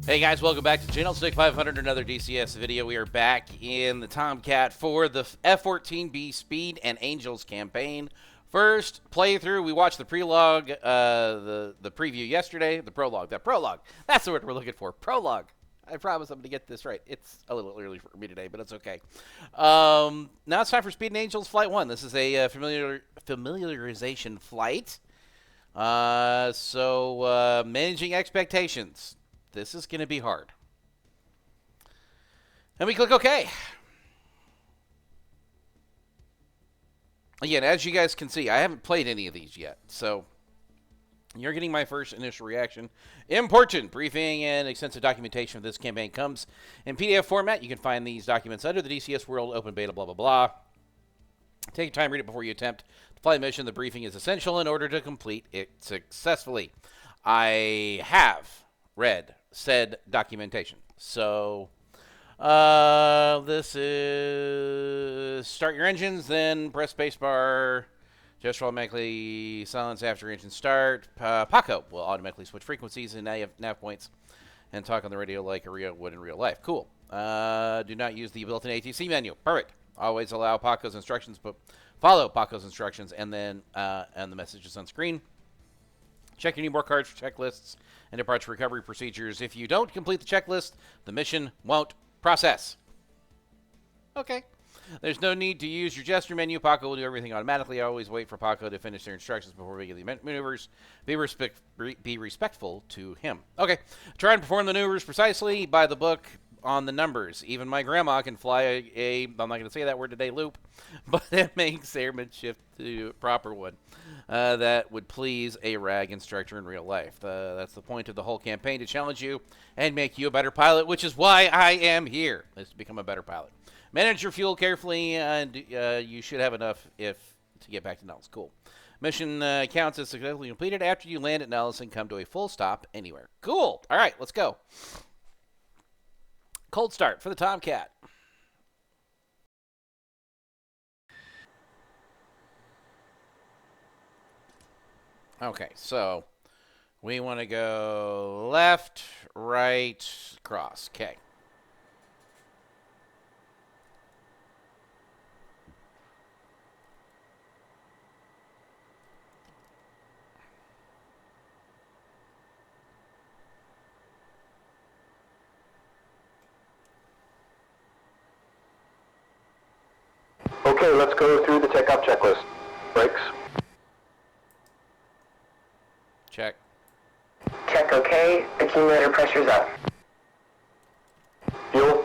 Hey guys, welcome back to Channel Stick 500, another DCS video. We are back in the Tomcat for the F-14B Speed and Angels campaign. First playthrough, we watched the prologue, the preview yesterday, the prologue, that's the word we're looking for, prologue. I promise I'm going to get this right. It's a little early for me today, but it's okay. Now it's time for Speed and Angels Flight 1. This is a familiarization flight. Managing expectations. This is going to be hard. And we click OK. Again, as you guys can see, I haven't played any of these yet, so you're getting my first initial reaction. Important briefing and extensive documentation of this campaign comes in PDF format. You can find these documents under the DCS World Open Beta, blah, blah, blah. Take your time, read it before you attempt to fly the mission. The briefing is essential in order to complete it successfully. I have read said documentation. So this is start your engines, then press spacebar. Just automatically silence after engine start. Paco will automatically switch frequencies and nav points and talk on the radio like a real would in real life. Cool. Do not use the built-in ATC menu. Perfect. Always allow Paco's instructions, but follow Paco's instructions and then and the messages on screen. Check your newborn cards for checklists and departure recovery procedures. If you don't complete the checklist, the mission won't process. Okay. There's no need to use your gesture menu. Paco will do everything automatically. Always wait for Paco to finish their instructions before making the maneuvers. Be respectful to him. Okay. Try and perform the maneuvers precisely by the book on the numbers. Even my grandma can fly I'm not going to say that word today, loop, but it makes airmanship to a proper one. That would please a RAG instructor in real life. That's the point of the whole campaign, to challenge you and make you a better pilot, which is why I am here, is to become a better pilot. Manage your fuel carefully, and you should have enough to get back to Nellis. Cool. Mission counts as successfully completed after you land at Nellis and come to a full stop anywhere. Cool. All right, let's go. Cold start for the Tomcat. Okay, so we want to go left, right, cross. Okay. Okay, let's go through the takeoff checklist. Brakes. Check. Check okay. Accumulator pressure's up. Fuel.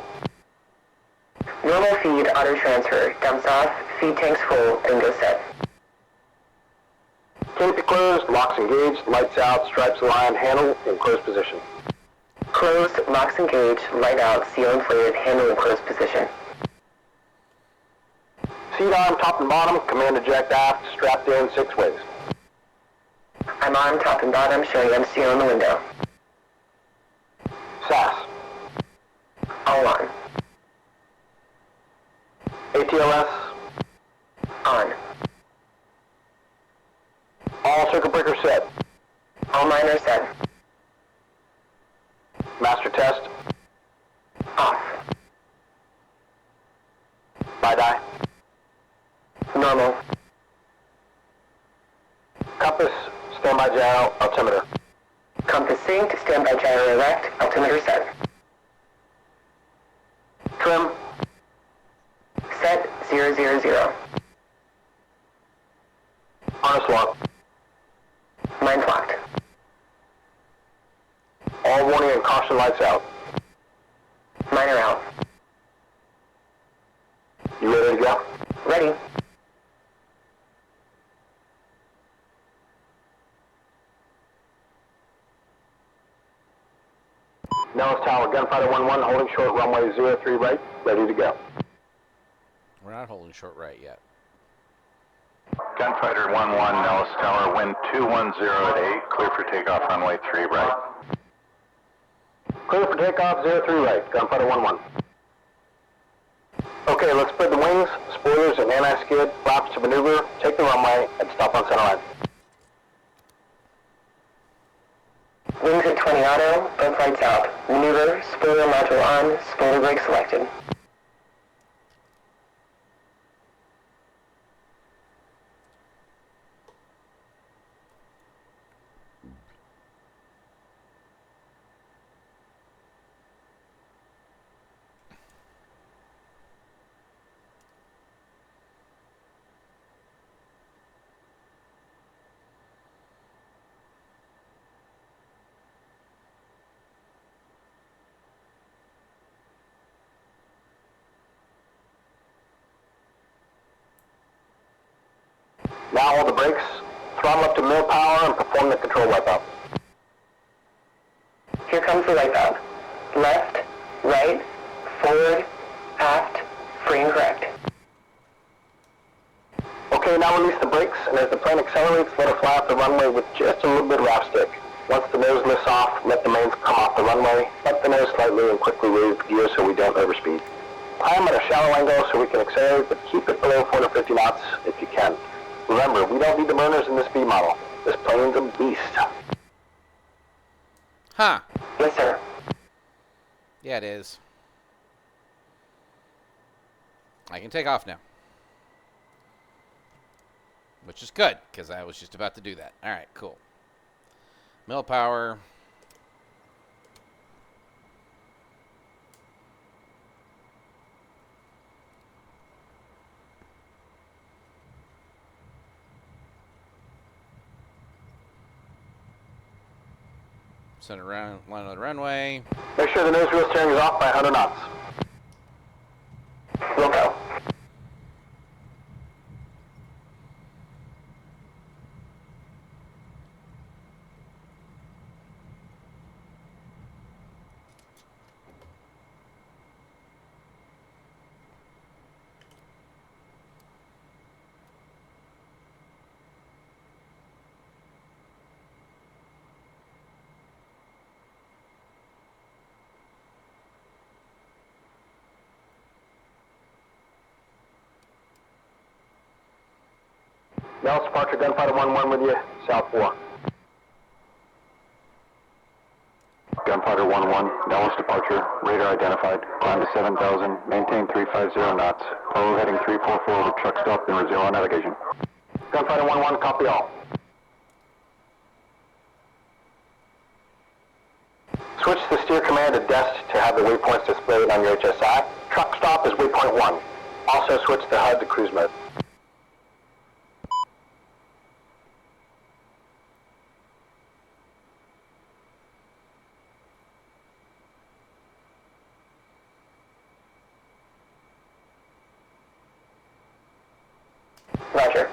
Normal feed auto transfer. Dumps off. Feed tanks full and go set. Canopy closed, locks engaged, lights out, stripes aligned, handle in closed position. Closed, locks engaged, light out, seal inflated, handle in closed position. Seat arm, top and bottom, command eject aft, strapped in 6 ways. I'm on top and bottom, showing MCO in the window. SAS. All on. ATLS. On. All circuit breakers set. All miners set. Master test. Off. BiDi. Normal. Compass, standby gyro, altimeter. Compass synced, standby gyro erect, altimeter set. Trim. Set 000. Harness lock. Mine's locked. All warning and caution lights out. Miner out. You ready to go? Ready. Nellis Tower, Gunfighter 1-1, holding short, runway 03 right, ready to go. We're not holding short right yet. Gunfighter 1-1, Nellis Tower, wind 210 at 8, clear for takeoff, runway 3 right. Clear for takeoff, 03 right, Gunfighter 1-1. Okay, let's spread the wings, spoilers and anti-skid, flaps to maneuver, take the runway, and stop on center line. Wings at 20 Taking auto, both lights out. Maneuver, spoiler module on, spoiler brake selected. Now hold the brakes, throttle up to mill power, and perform the control wipe out. Here comes the wipe out. Left, right, forward, aft, free and correct. Okay, now release the brakes, and as the plane accelerates, let it fly off the runway with just a little bit of wrap stick. Once the nose lifts off, let the mains come off the runway, up the nose slightly, and quickly raise the gear so we don't overspeed. Climb at a shallow angle so we can accelerate, but keep it below 450 knots if you can. Remember, we don't need the burners in this B model. This plane's a beast. Huh. Yes, sir. Yeah, it is. I can take off now. Which is good, because I was just about to do that. All right, cool. Mill power. Center line of the runway. Make sure the nose wheel steering is off by 100 knots. We'll go. Dallas departure, Gunfighter 1-1 with you, South 4. Gunfighter 1-1, Dallas departure, radar identified, climb to 7,000, maintain 350 knots, follow heading 344 with truck stop and zero navigation. Gunfighter 1-1, copy all. Switch the steer command to DEST to have the waypoints displayed on your HSI. Truck stop is waypoint 1. Also switch the HUD to cruise mode. Roger.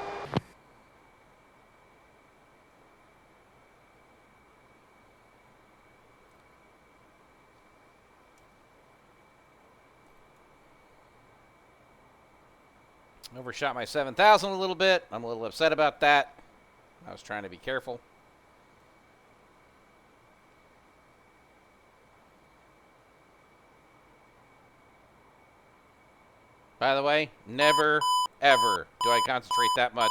Overshot my 7,000 a little bit. I'm a little upset about that. I was trying to be careful. By the way, never, ever do I concentrate that much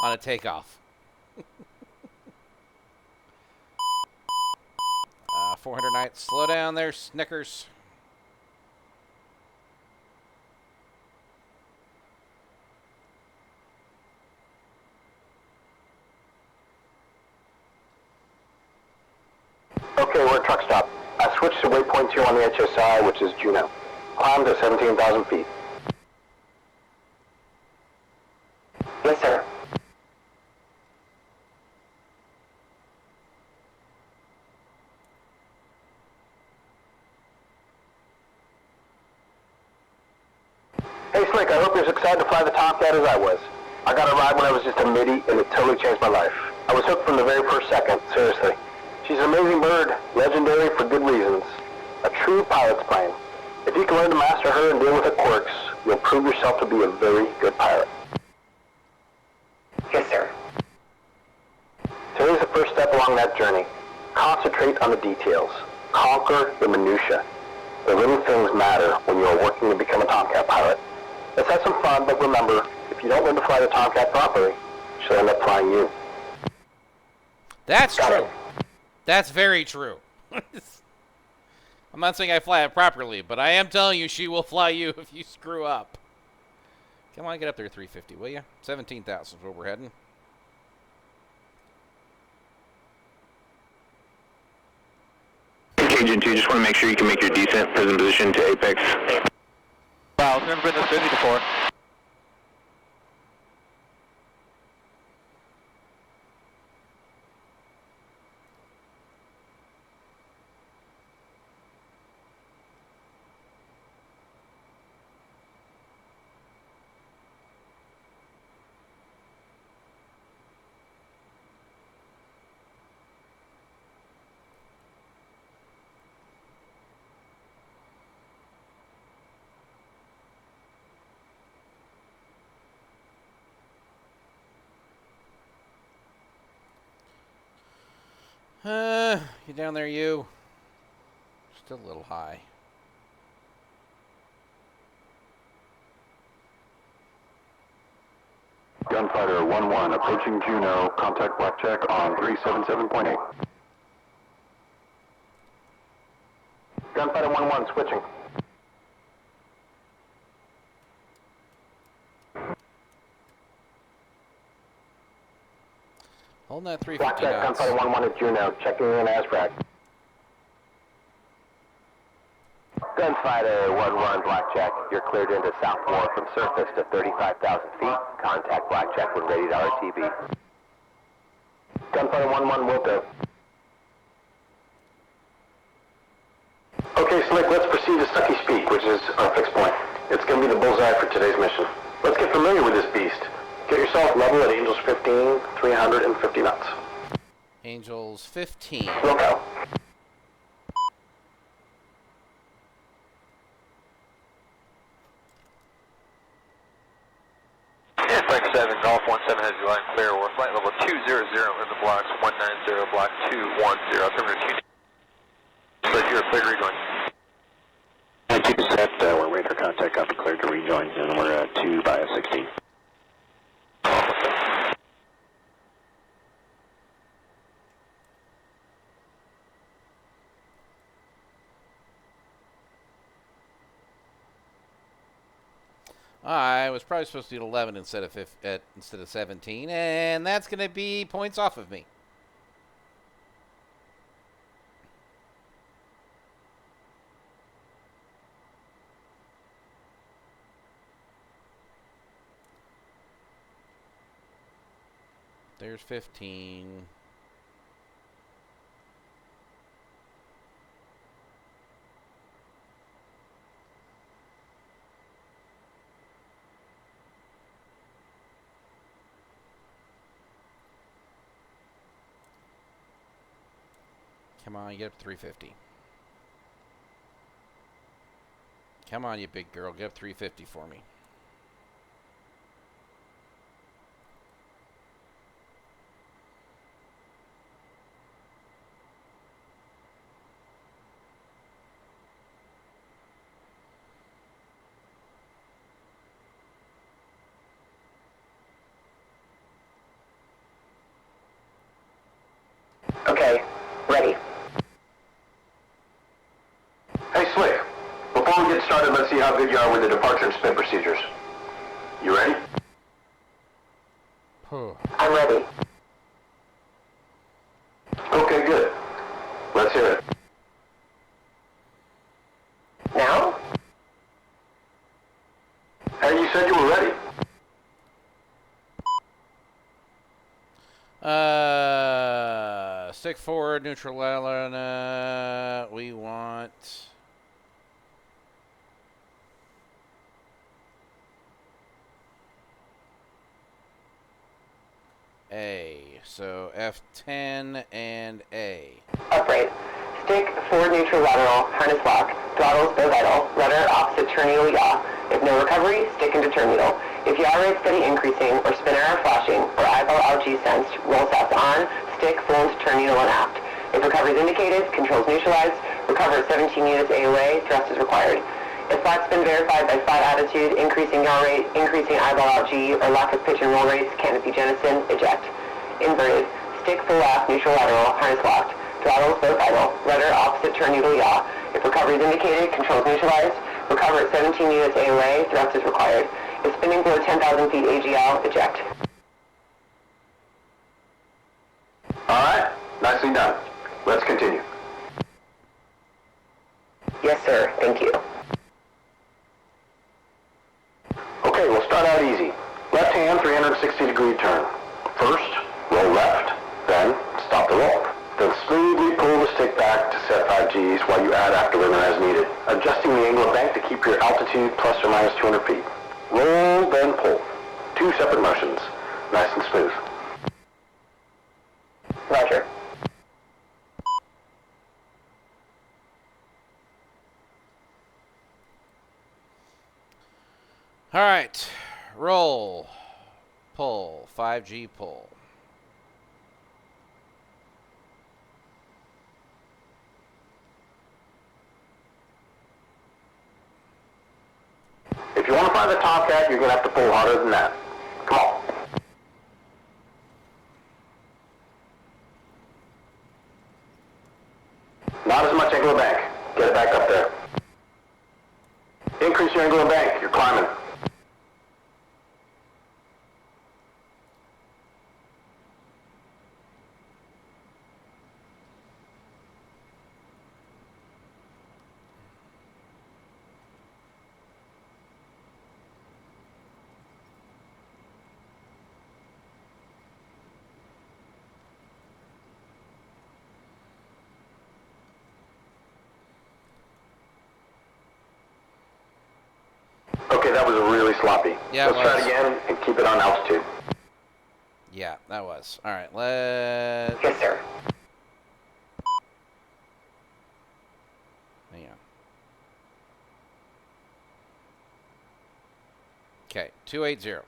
on a takeoff. 400 knots. Slow down there, Snickers. Okay, we're at truck stop. I switched to waypoint 2 on the HSI, which is Juneau. Climb to 17,000 feet. Yes, sir. Hey Slick, I hope you're as excited to fly the Tomcat as I was. I got a ride when I was just a middy, and it totally changed my life. I was hooked from the very first second, seriously. She's an amazing bird, legendary for good reasons. A true pilot's plane. If you can learn to master her and deal with her quirks, you'll prove yourself to be a very good pilot. Yes, sir. Today's the first step along that journey. Concentrate on the details. Conquer the minutia. The little things matter when you are working to become a Tomcat pilot. Let's have some fun, but remember, if you don't learn to fly the Tomcat properly, she'll end up flying you. That's Got true. it. That's very true. I'm not saying I fly it properly, but I am telling you she will fly you if you screw up. Come on, get up there 350, will you? 17,000 is where we're heading. Cajun 2, just want to make sure you can make your descent present position to apex. Wow, I've never been this busy before. You down there, you? Still a little high. Gunfighter 1-1 approaching Juno. Contact Blackjack on 377.8. Gunfighter 1-1, switching. Holding that 350 Blackjack, knots. Gunfighter 1-1 at Juno, checking in as frag. Gunfighter 1-1, Blackjack, you're cleared into South War from surface to 35,000 feet. Contact Blackjack when ready to RTB. Gunfighter 1-1, Wilco. Okay, Slick, let's proceed to Sucky's Peak, which is our fixed point. It's going to be the bullseye for today's mission. Let's get familiar with this beast. Get yourself level at Angels 15, 350 knots. Angels 15. Wilco. Flight 7, Golf 17 has your line clear. We're flight level 200 in the blocks, 190, block 210. Affirmative. So you're clear to rejoin. Keep it set, we're radar contact up and cleared to rejoin, and we're at 2 by 16. I was probably supposed to do 11 instead of 17, and that's going to be points off of me. There's 15. Come on, get up to 350. Come on, you big girl, get up 350 for me. Okay, ready. Hey, Slick. Before we get started, let's see how good you are with the departure and spin procedures. You ready? I'm ready. Okay, good. Let's hear it. Now? Hey, you said you were ready. Stick forward, neutral line. We want A. So F10 and A. Upright. Stick forward neutral lateral, harness lock, throttles bow vital, rudder opposite turn needle yaw. If no recovery, stick into turn needle. If yaw rate steady increasing, or spin arrow flashing, or eyeball LG sensed, roll sats on, stick full into turn needle and aft. If recovery is indicated, controls neutralized, recover at 17 units AOA, thrust is required. If flat spin verified by flat attitude, increasing yaw rate, increasing eyeball LG, or lack of pitch and roll rates, canopy jettison, eject. Inverted. Stick full aft, neutral lateral, harness locked. throttles both idle, rudder opposite turn neutral yaw. If recovery is indicated, controls neutralized. Recover at 17 units AOA, thrust is required. If spinning below 10,000 feet AGL, eject. Alright, nicely done. Let's continue. Yes, sir. Thank you. Okay, we'll start out easy. Left hand 360 degree turn. First, roll left, then stop the roll. Then smoothly pull the stick back to set 5 Gs while you add afterburner as needed, adjusting the angle of bank to keep your altitude plus or minus 200 feet. Roll, then pull. 2 separate motions. Nice and smooth. Roger. All right. Roll. Pull. 5G pull. If you want to fly the Tomcat, you're going to have to pull harder than that. Come on. Not as much angle of bank. Get it back up there. Increase your angle of bank. You're climbing. Okay, that was really sloppy. Yeah, Let's try it again and keep it on altitude. Yeah, that was. All right, let's... Yes, sir. Hang on. Okay, 280.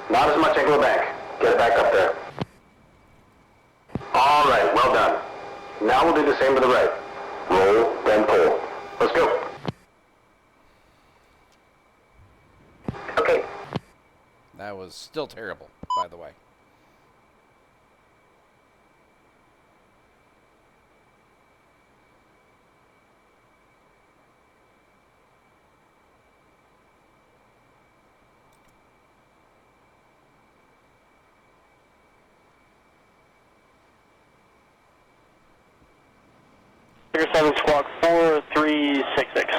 Not as much angle of bank. Get it back up there. All right, well done. Now we'll do the same to the right. Roll, then pull. Let's go. Okay. That was still terrible, by the way. Figure 7 squawk 4366.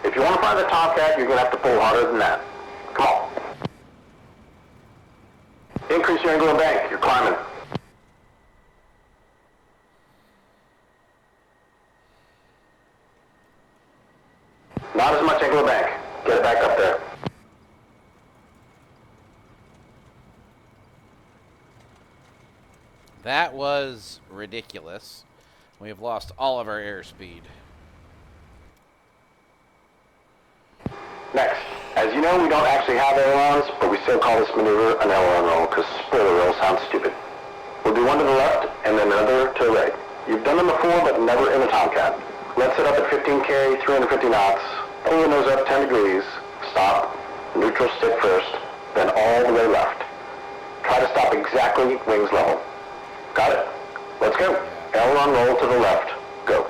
If you want to fly the Tomcat, you're going to have to pull harder than that. Come on. Increase your angle of bank. You're climbing. Not as much angle of bank. Get it back up there. That was ridiculous. We have lost all of our airspeed. Next, as you know, we don't actually have ailerons, but we still call this maneuver an aileron roll because spoiler roll sounds stupid. We'll do one to the left and then another to the right. You've done them before, but never in a Tomcat. Let's set up at 15K, 350 knots, pull the nose up 10 degrees, stop, neutral stick first, then all the way left. Try to stop exactly wings level. Got it? Let's go. Aileron roll to the left. Go.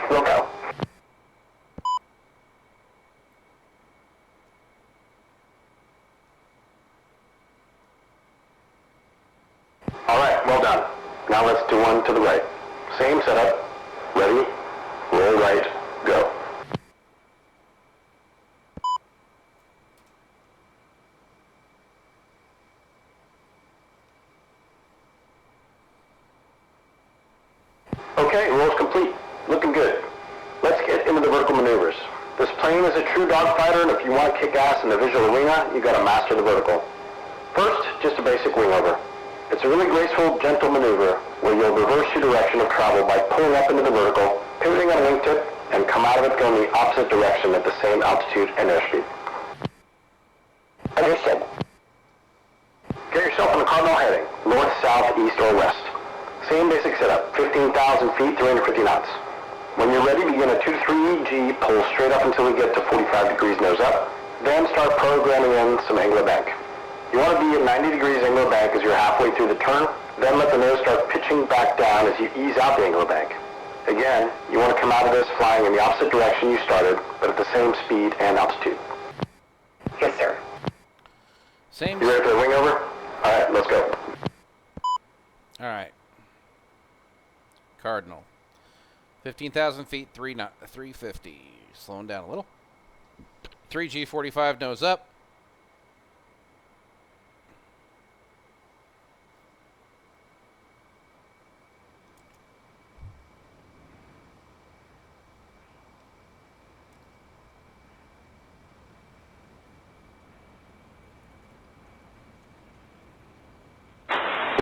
We'll go. Alright, well done. Now let's do one to the right. Same setup. Ready? Roll right. Go. Okay, roll's complete. Looking good. Let's get into the vertical maneuvers. This plane is a true dogfighter, and if you want to kick ass in the visual arena, you got to master the vertical. First, just a basic wingover. It's a really graceful, gentle maneuver where you'll reverse your direction of travel by pulling up into the vertical, pivoting on a wingtip, and come out of it going the opposite direction at the same altitude and airspeed. Understood. Get yourself on a cardinal heading, north, south, east, or west. Same basic setup, 15,000 feet, 350 knots. When you're ready, begin a 2 to 3 G, pull straight up until we get to 45 degrees nose up, then start programming in some angular bank. You want to be at 90 degrees angular bank as you're halfway through the turn, then let the nose start pitching back down as you ease out the angular bank. Again, you want to come out of this flying in the opposite direction you started, but at the same speed and altitude. Yes, sir. Same. You ready for the wing over? All right, let's go. All right. Cardinal. 15,000 feet, 350. Slowing down a little. 3G 45 nose up.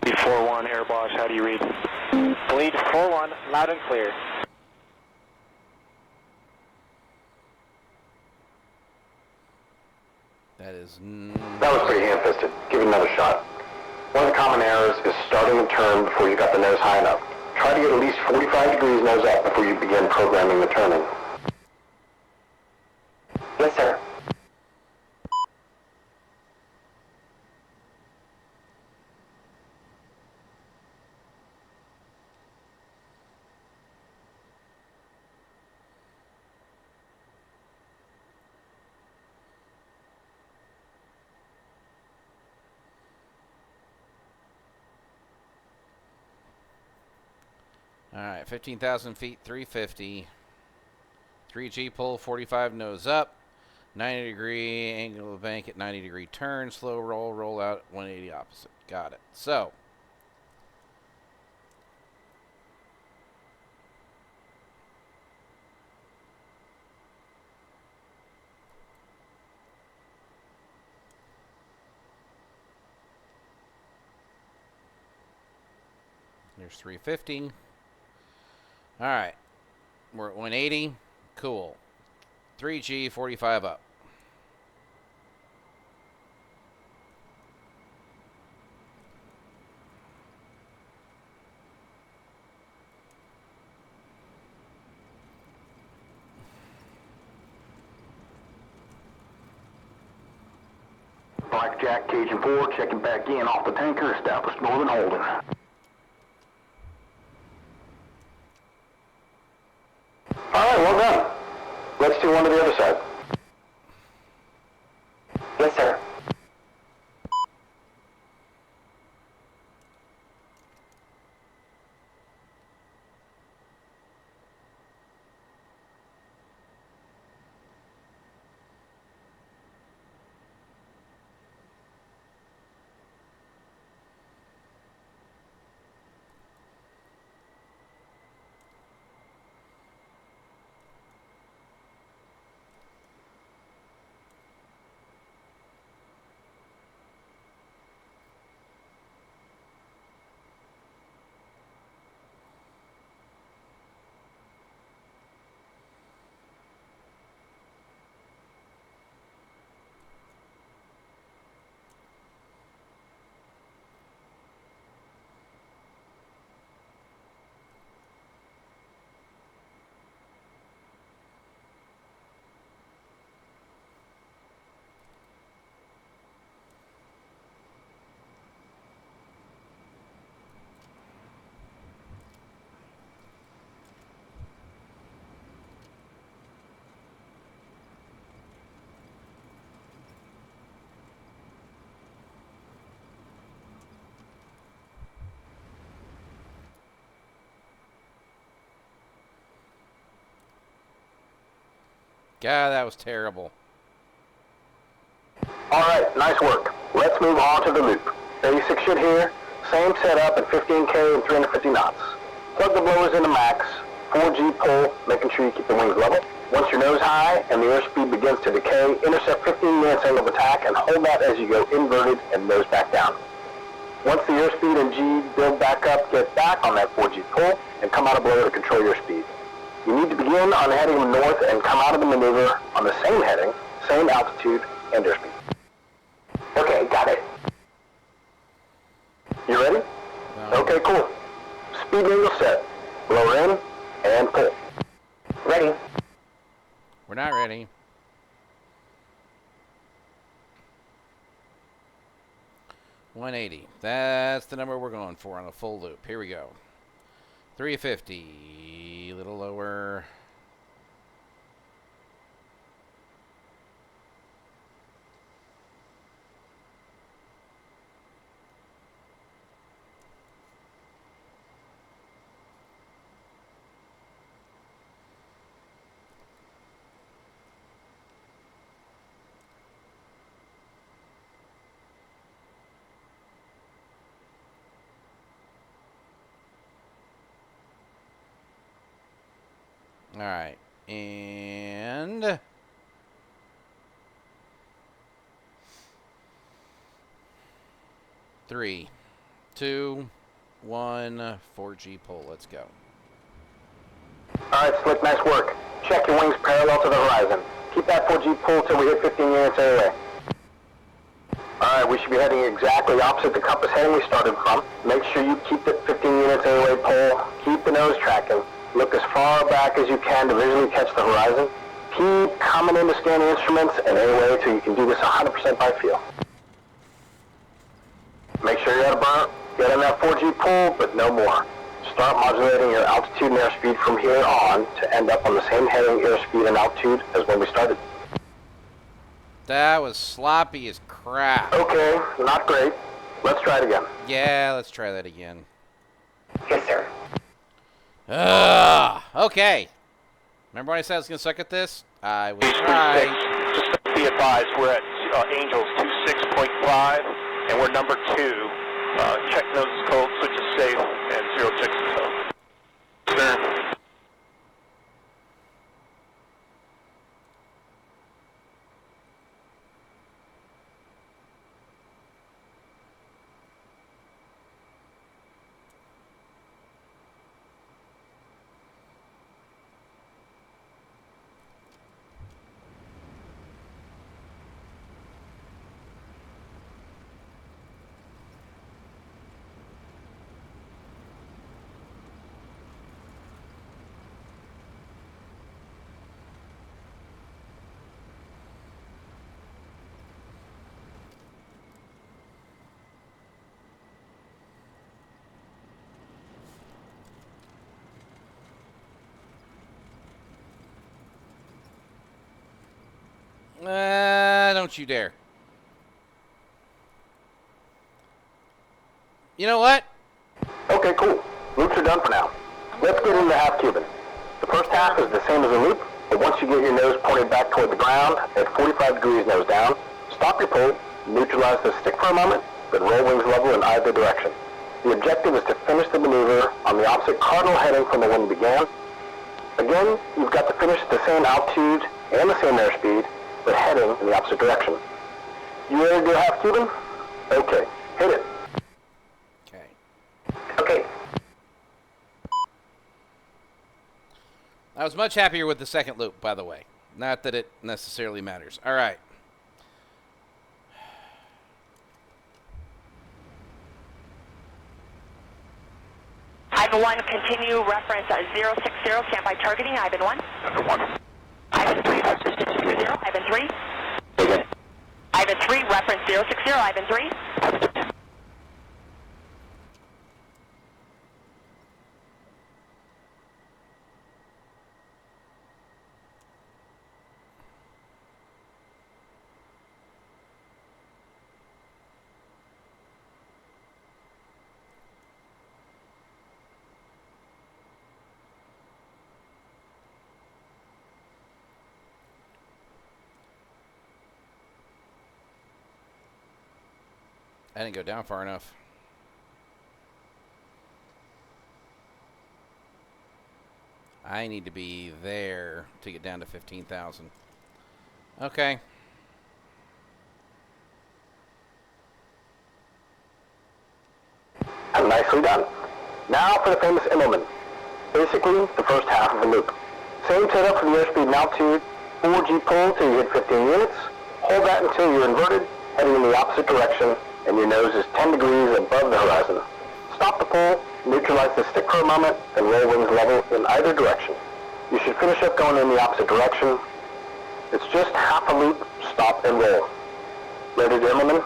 Lead 4-1, Air Boss, how do you read? Lead 4-1, loud and clear. That was pretty ham-fisted. Give it another shot. One of the common errors is starting the turn before you got the nose high enough. Try to get at least 45 degrees nose up before you begin programming the turning. Yes, sir. All right, 15,000 feet, 350. 3G pull, 45 nose up. 90 degree angle of bank at 90 degree turn. Slow roll, roll out, 180 opposite. Got it. So, there's 350. All right. We're at 180. Cool. 3G, 45 up. Blackjack, Cajun 4, checking back in off the tanker, established northern holding. All right, well done. Let's do one to the other side. Yes, sir. God, that was terrible. All right, nice work. Let's move on to the loop. Basic shit here. Same setup at 15K and 350 knots. Plug the blowers into max, 4G pull, making sure you keep the wings level. Once your nose high and the airspeed begins to decay, intercept 15 minutes angle of attack and hold that as you go inverted and nose back down. Once the airspeed and G build back up, get back on that 4G pull and come out of blower to control your speed. You need to begin on heading north and come out of the maneuver on the same heading, same altitude, and airspeed. Okay, got it. You ready? Okay, cool. Speed angle set. Blower in and pull. Ready. We're not ready. $180. That's the number we're going for on a full loop. Here we go. 350. A little lower. All right, and 3, 2, 1, 4G pull. Let's go. Alright, Slick, nice work. Check your wings parallel to the horizon. Keep that 4G pull till we hit 15 units AOA. Alright, we should be heading exactly opposite the compass heading we started from. Make sure you keep the 15 units AOA pull. Keep the nose tracking. Look as far back as you can to visually catch the horizon. Keep coming in to scan the instruments and AOA till you can do this 100% by feel. Make sure you're at a burn. Get in that 4G pull, but no more. Start modulating your altitude and airspeed from here on to end up on the same heading, airspeed, and altitude as when we started. That was sloppy as crap. Okay, not great. Let's try it again. Yeah, let's try that again. Yes, sir. Okay. Remember when I said I was going to suck at this? I was right. Just be advised, we're at Angels 26.5, and we're number 2. Check nose cold, switch is safe, and 0 checks is cold. Sir. Don't you dare. You know what? Okay, cool. Loops are done for now. Let's get into half Cuban. The first half is the same as a loop, but once you get your nose pointed back toward the ground at 45 degrees nose down, stop your pull, neutralize the stick for a moment, then roll wings level in either direction. The objective is to finish the maneuver on the opposite cardinal heading from the one you began. Again, you've got to finish at the same altitude and the same airspeed, but heading in the opposite direction. You ready to do half Cuban? Okay, hit it. Okay. Okay. I was much happier with the second loop, by the way. Not that it necessarily matters. All right. Ivan 1, continue reference 060, standby targeting, Ivan 1. Number 1. Ivan 3, reference 060, Ivan 3. Okay. Ivan 3, reference 060, Ivan 3. I didn't go down far enough. I need to be there to get down to 15,000. Okay. And nicely done. Now for the famous Immelman. Basically, the first half of a loop. Same setup for the airspeed and altitude. 4G pull till you hit 15 units. Hold that until you're inverted, heading in the opposite direction, and your nose is 10 degrees above the horizon. Stop the pull, neutralize the stick for a moment, and roll wings level in either direction. You should finish up going in the opposite direction. It's just half a loop, stop and roll. Ready to Immelman?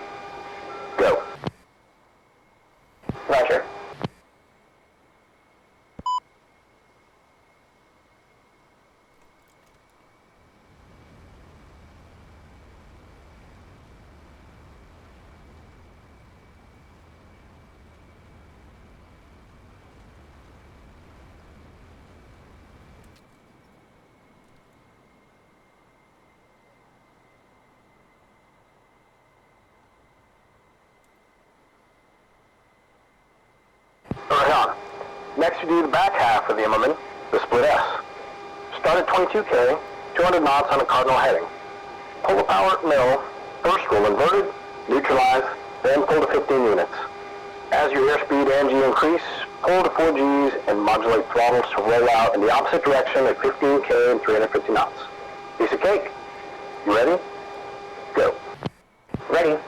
Go. Roger. Right on. Next you do the back half of the Immelman, the split S. Start at 22K, 200 knots on a cardinal heading. Pull the power at mill, first roll inverted, neutralize, then pull to 15 units. As your airspeed and G increase, pull to 4Gs and modulate throttles to roll out in the opposite direction at 15K and 350 knots. Piece of cake. You ready? Go. Ready.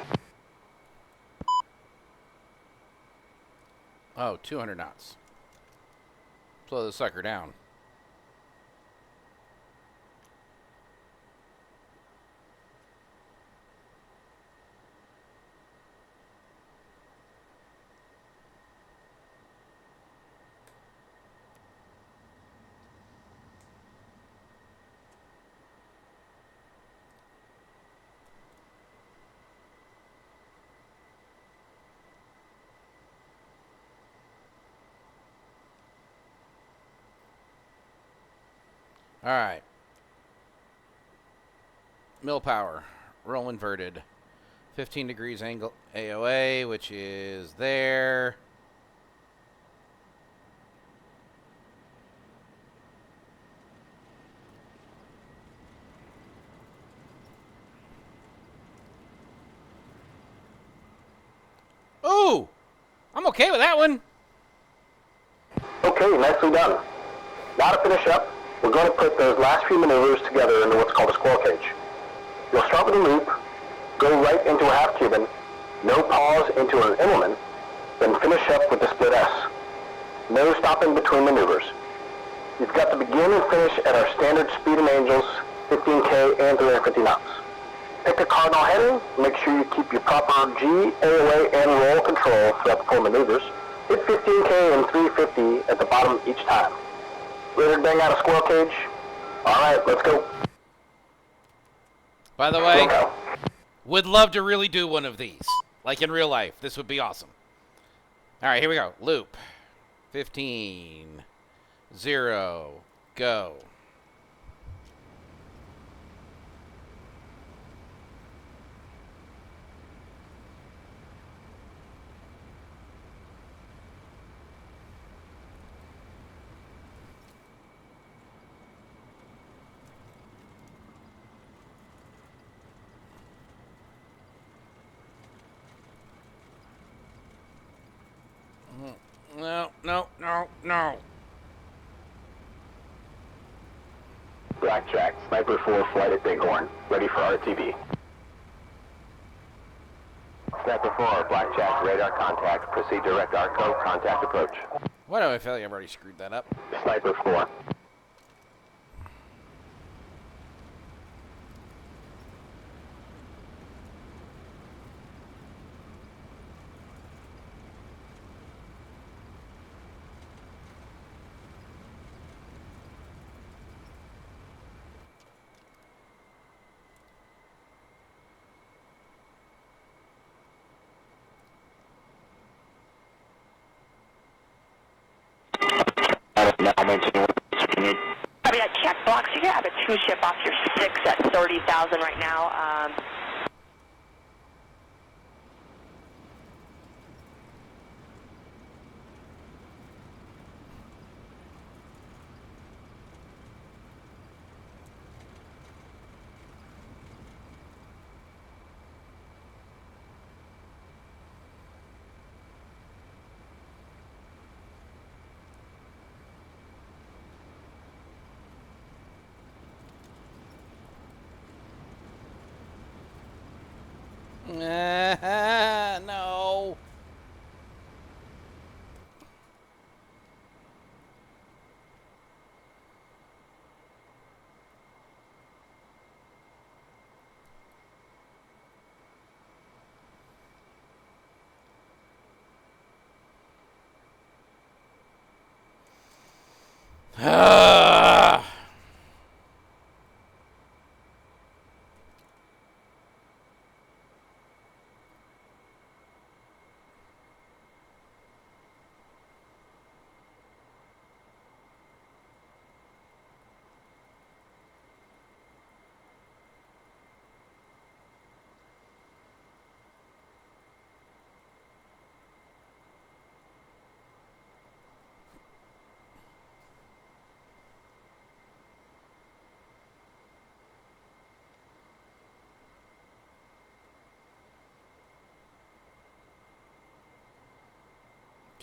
Oh, 200 knots. Slow the sucker down. All right. Mill power. Roll inverted. 15 degrees angle AOA, which is there. Ooh! I'm okay with that one. Okay, nicely done. Now to finish up, we're going to put those last few maneuvers together into what's called a squirrel cage. You'll start with a loop, go right into a half Cuban, no pause into an Immelman, then finish up with the split S. No stopping between maneuvers. You've got to begin and finish at our standard speed and angels, 15K and 350 knots. Pick a cardinal heading, make sure you keep your proper G, AOA, and roll control throughout the 4 maneuvers. Hit 15K and 350 at the bottom each time. Ready to bang out a squirrel cage? Alright, let's go. By the way, Go. would love to really do one of these. Like in real life. This would be awesome. All right, here we go. Loop. 15. 0. Go. No, no, no, no. Blackjack, Sniper 4, flight at Bighorn. Ready for RTB. Sniper 4, Blackjack, radar contact. Proceed direct ARCO, contact approach. Why do I feel like I've already screwed that up? Sniper 4. Copy that. Check box. You have a 2-ship off your 6 at 30,000 right now. No.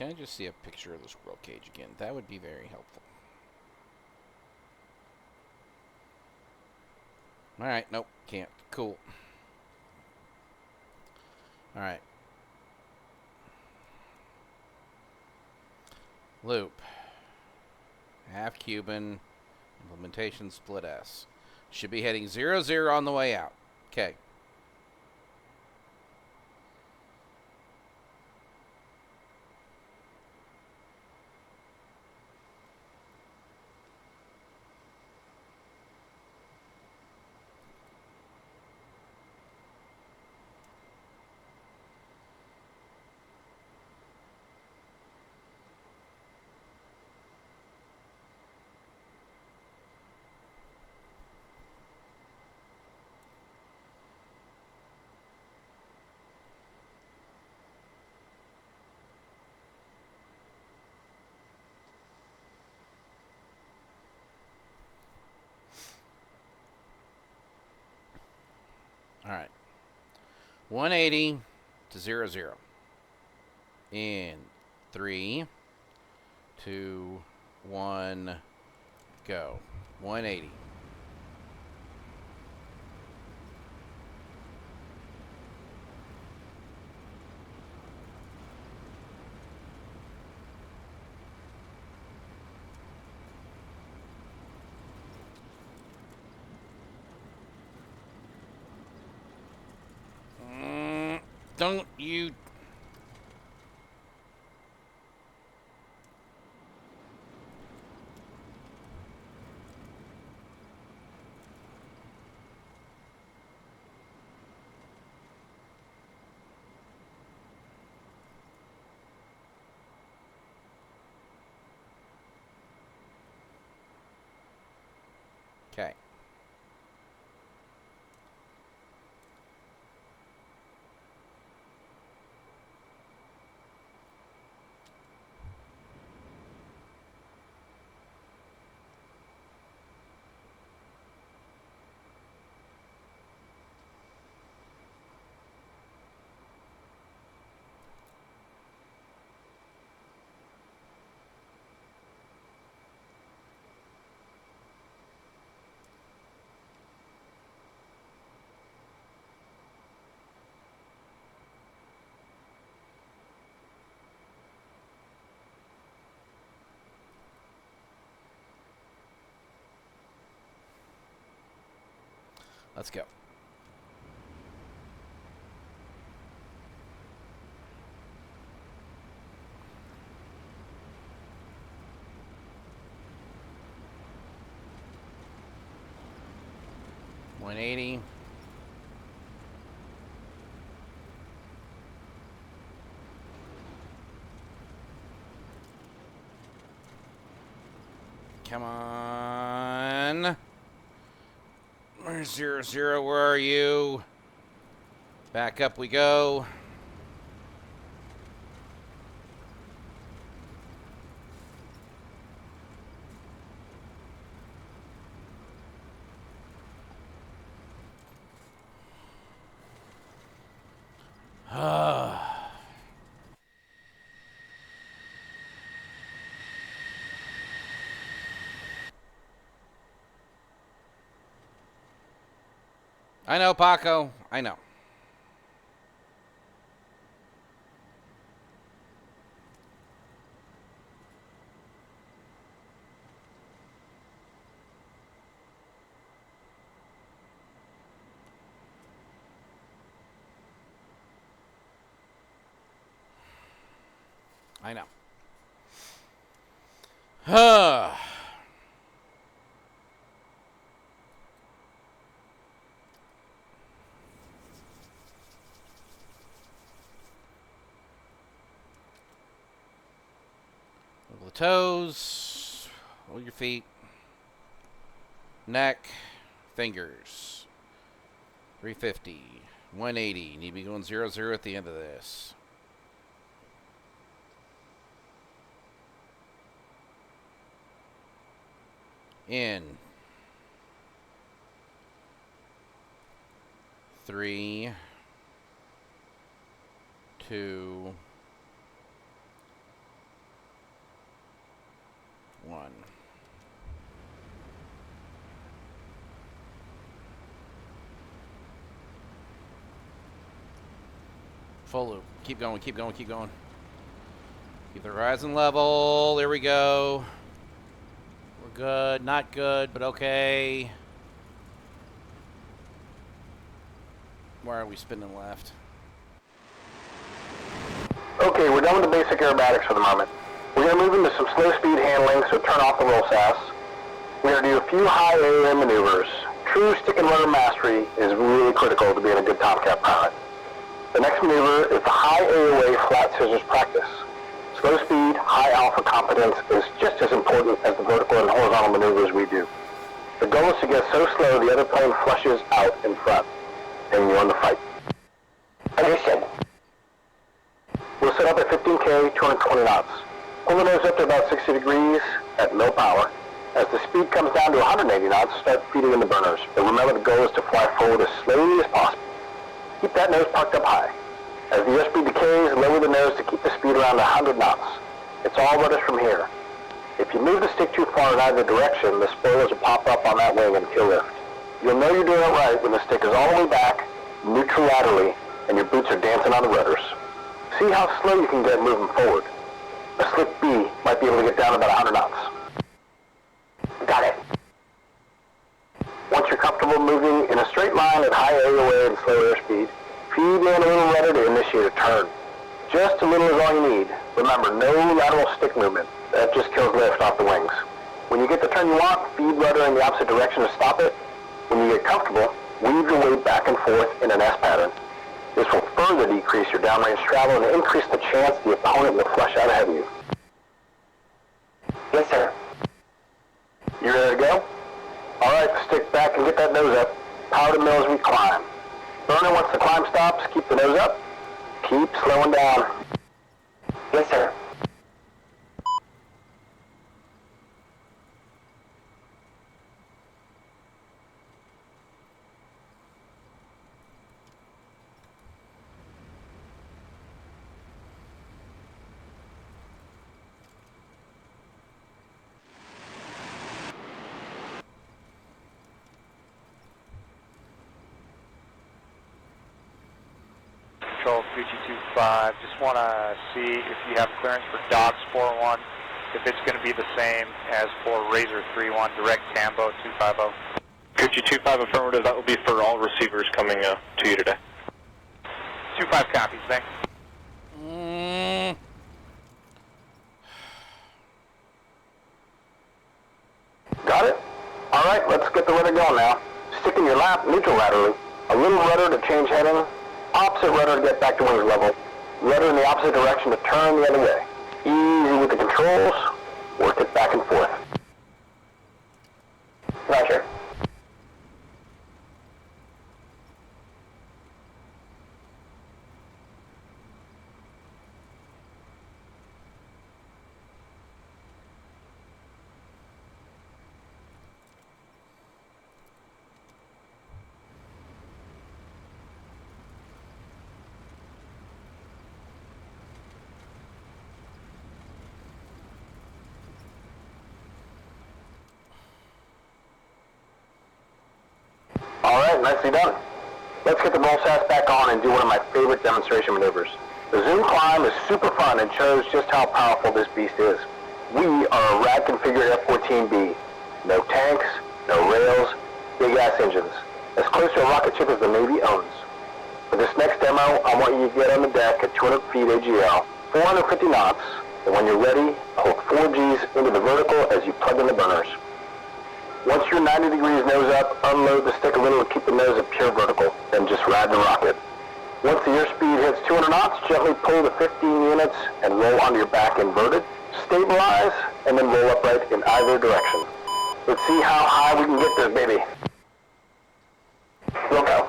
Can I just see a picture of the squirrel cage again? That would be very helpful. Alright, nope, can't. Cool. Alright. Loop. Half Cuban. Implementation split S. Should be heading 00 on the way out. Okay. All right. 180 to 00. In 3, 2, 1, go. 180. Don't you... Okay. Let's go. $180. Come on. Where's 00? Where are you? Back up we go. I know, Paco. I know. I know. Huh. Wiggle the toes. Hold your feet. Neck. Fingers. 350. 180. Need to be going 0-0 at the end of this. In. 3, 2, 1. Full loop. Keep going, keep going, keep going. Keep the horizon level. There we go. We're good. Not good, but okay. Why are we spinning left? Okay, we're done with the basic aerobatics for the moment. We're going to move into some slow speed handling, so turn off the roll sass. We're going to do a few high AOM maneuvers. True stick and rudder mastery is really critical to being a good Tomcat pilot. The next maneuver is the high AOA flat scissors practice. Slow speed, high alpha competence is just as important as the vertical and horizontal maneuvers we do. The goal is to get so slow the other plane flushes out in front, and you won the fight. Understood. We'll set up at 15K, 220 knots. Pull the nose up to about 60 degrees at low power. As the speed comes down to 180 knots, start feeding in the burners. But remember, the goal is to fly forward as slowly as possible. Keep that nose parked up high. As the airspeed decays, lower the nose to keep the speed around 100 knots. It's all rudder from here. If you move the stick too far in either direction, the spoilers will pop up on that wing and kill lift. You'll know you're doing it right when the stick is all the way back, neutral laterally, and your boots are dancing on the rudders. See how slow you can get moving forward. A slick B might be able to get down about 100 knots. Got it. Once you're comfortable moving in a straight line at high AOA and slow airspeed, feed in a little rudder to initiate a turn. Just a little is all you need. Remember, no lateral stick movement. That just kills lift off the wings. When you get the turn you want, feed rudder in the opposite direction to stop it. When you get comfortable, weave your weight back and forth in an S pattern. This will further decrease your downrange travel and increase the chance the opponent will flush out ahead of you. Yes, sir. You ready to go? All right, stick back and get that nose up. Power to mill as we climb. Burner, once the climb stops, keep the nose up. Keep slowing down. Yes, sir. Control 3225. Just want to see if you have clearance for Dogs 41, if it's going to be the same as for Razor 31, direct Tambo 250. 3225 affirmative, that will be for all receivers coming to you today. 25 copies, thanks. Got it? All right, let's get the rudder going now. Stick in your lap, neutral laterally. A little rudder to change heading. Opposite rudder to get back to wings level. Rudder in the opposite direction to turn the other way. Easy with the controls. Work it back and forth. Roger. All right, nicely done. Let's get the roll sass back on and do one of my favorite demonstration maneuvers. The zoom climb is super fun and shows just how powerful this beast is. We are a rad configured F-14B. No tanks, no rails, big ass engines. As close to a rocket ship as the Navy owns. For this next demo, I want you to get on the deck at 200 feet AGL, 450 knots, And when you're ready, hold 4 Gs into the vertical as you plug in the burners. Once you're 90 degrees nose up, unload the stick a little to keep the nose at pure vertical, then just ride the rocket. Once the airspeed hits 200 knots, gently pull the 15 units and roll onto your back inverted. Stabilize, and then roll upright in either direction. Let's see how high we can get this baby. We'll go.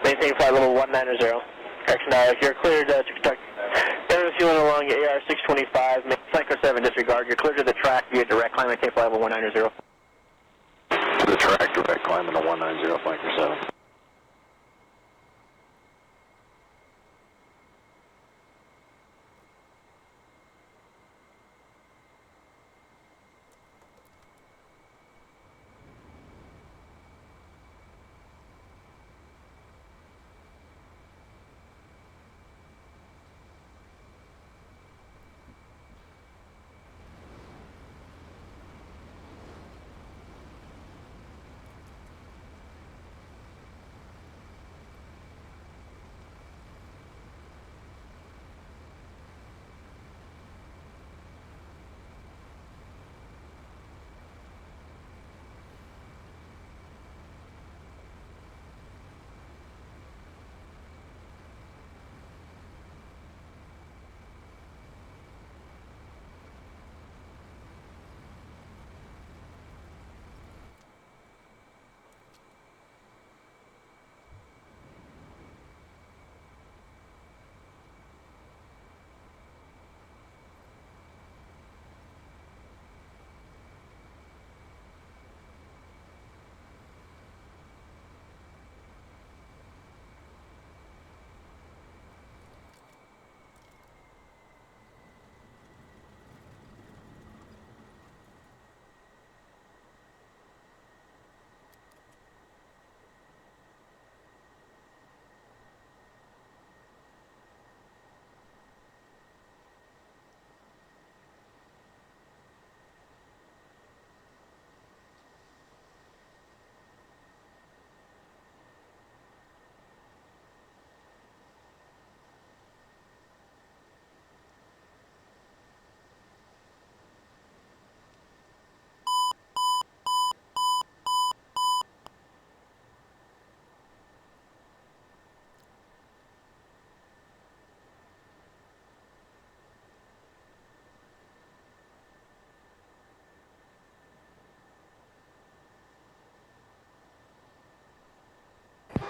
Maintain flight level 190. Correction, you're cleared to conduct air fueling along your AR-625, Flanker 7 disregard. You're cleared to the track via direct climb. Maintain flight level 190. To the track, direct climbing to 190, flanker 7.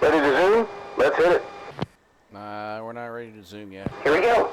Ready to zoom? Let's hit it. We're not ready to zoom yet. Here we go.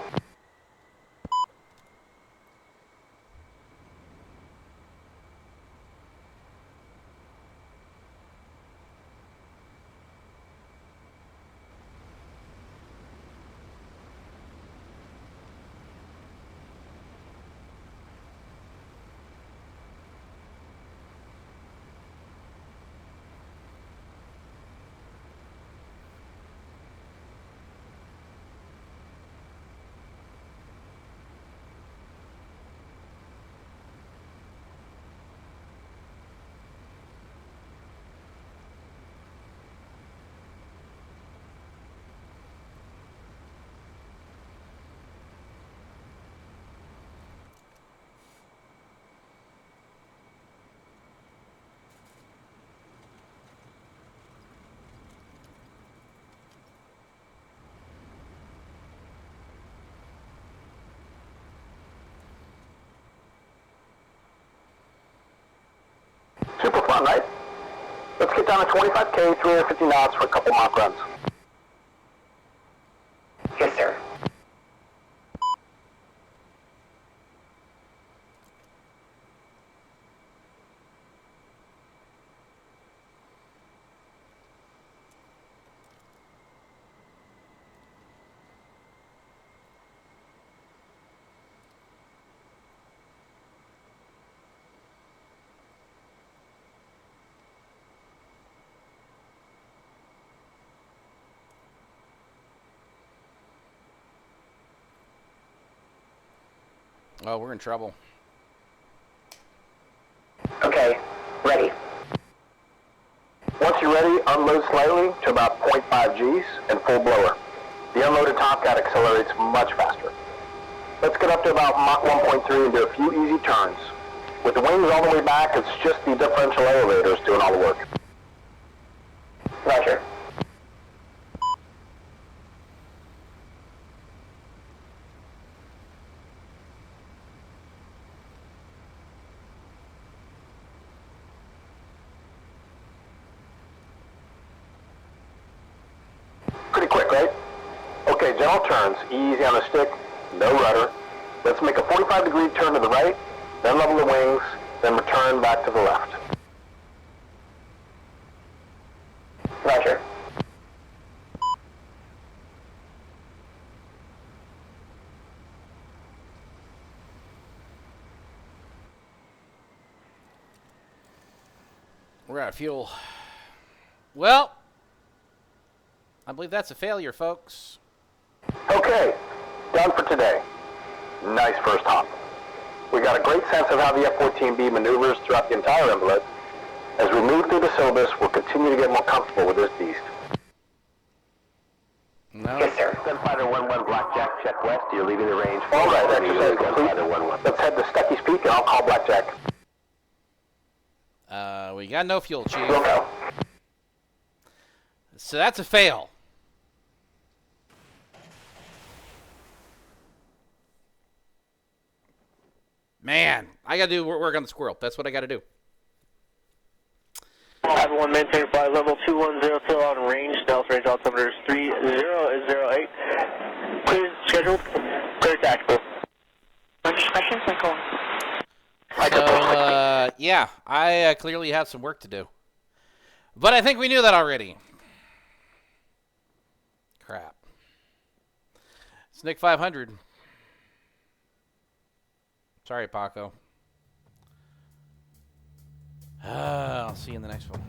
Super fun, right? Let's get down to 25K, 350 knots for a couple mock runs. Yes, sir. Oh, we're in trouble. Okay, ready. Once you're ready, unload slightly to about 0.5 Gs and full blower. The unloaded top cat accelerates much faster. Let's get up to about Mach 1.3 and do a few easy turns. With the wings all the way back, it's just the differential elevators doing all the work. Roger. Pretty quick, right? Okay, gentle turns, easy on the stick, no rudder. Let's make a 45-degree turn to the right, then level the wings, then return back to the left. Roger. We're out of fuel. Well, I believe that's a failure, folks. Okay, done for today. Nice first hop. We got a great sense of how the F-14B maneuvers throughout the entire envelope. As we move through the syllabus, we'll continue to get more comfortable with this beast. No. Yes, sir. Gunfighter 1-1 Blackjack, check west. You're leaving the range. All right, exercise complete. Let's head to Stucky's Peak and I'll call Blackjack. We got no fuel, Chief. We'll go. So that's a fail. Man, I gotta do work on the squirrel. That's what I gotta do. Everyone maintain flight level 210 till on range. Stealth range altimeter is 3008. Clear scheduled. Clear tactical. Questions, Michael? So, yeah, I clearly have some work to do. But I think we knew that already. Crap. It's Nick 500. Sorry, Paco. I'll see you in the next one.